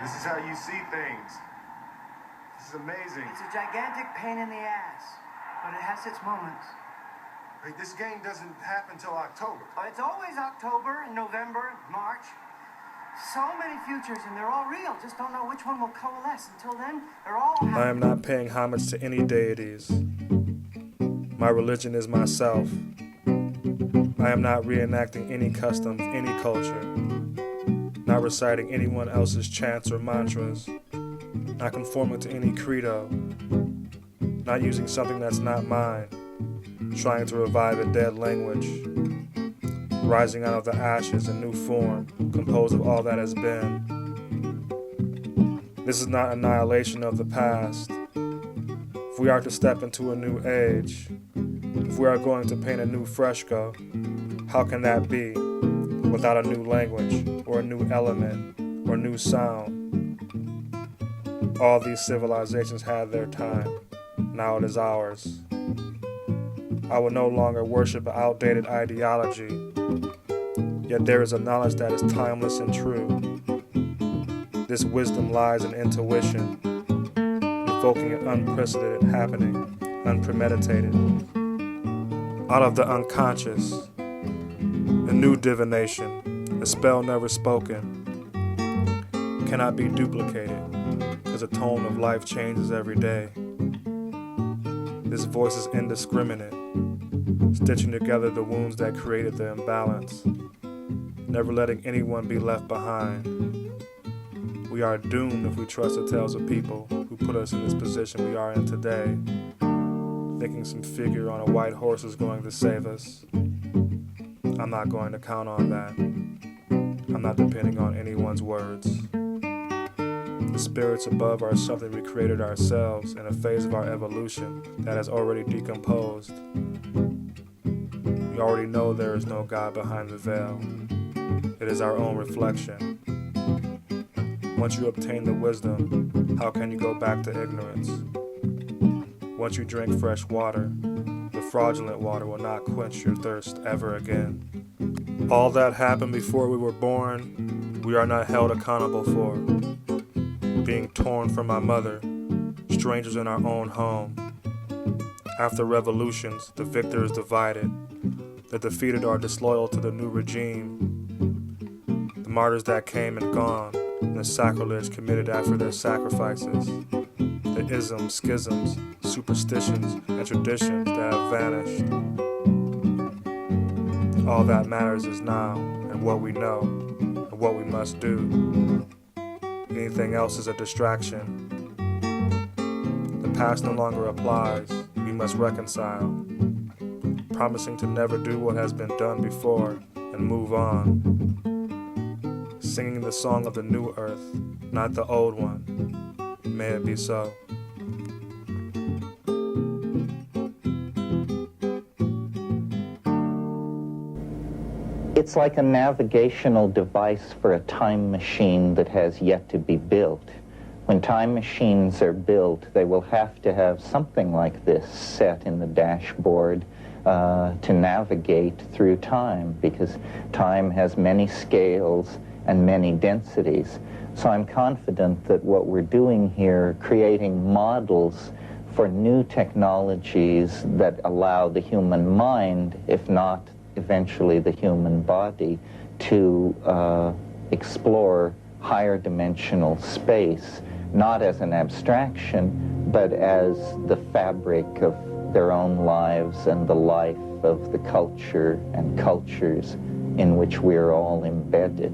This is how you see things. This is amazing. It's a gigantic pain in the ass, but it has its moments. Hey, this game doesn't happen till October. But it's always October and November and March. So many futures, and they're all real. Just don't know which one will coalesce. Until then, they're all happening. I am not paying homage to any deities. My religion is myself. I am not reenacting any customs, any culture. Not reciting anyone else's chants or mantras. Not conforming to any credo. Not using something that's not mine. Trying to revive a dead language. Rising out of the ashes in new form, composed of all that has been. This is not annihilation of the past. If we are to step into a new age, if we are going to paint a new fresco, how can that be without a new language, or a new element, or new sound? All these civilizations had their time. Now it is ours. I will no longer worship an outdated ideology, yet there is a knowledge that is timeless and true. This wisdom lies in intuition, evoking an unprecedented happening, unpremeditated. Out of the unconscious, a new divination, a spell never spoken, cannot be duplicated, because the tone of life changes every day. This voice is indiscriminate, stitching together the wounds that created the imbalance, never letting anyone be left behind. We are doomed if we trust the tales of people who put us in this position we are in today, thinking some figure on a white horse is going to save us. I'm not going to count on that. I'm not depending on anyone's words. The spirits above are something we created ourselves in a phase of our evolution that has already decomposed. We already know there is no God behind the veil. It is our own reflection. Once you obtain the wisdom, how can you go back to ignorance? Once you drink fresh water, the fraudulent water will not quench your thirst ever again. All that happened before we were born, we are not held accountable for. Being torn from our mother, strangers in our own home. After revolutions, the victor is divided. The defeated are disloyal to the new regime. The martyrs that came and gone, and the sacrilege committed after their sacrifices. The isms, schisms, superstitions, and traditions that have vanished. All that matters is now, and what we know, and what we must do. Anything else is a distraction. The past no longer applies. We must reconcile. Promising to never do what has been done before and move on. Singing the song of the new earth, not the old one. May it be so. It's like a navigational device for a time machine that has yet to be built. When time machines are built, they will have to have something like this set in the dashboard to navigate through time, because time has many scales and many densities. So I'm confident that what we're doing here, creating models for new technologies that allow the human mind, if not eventually the human body, to explore higher dimensional space, not as an abstraction, but as the fabric of their own lives and the life of the culture and cultures in which we are all embedded.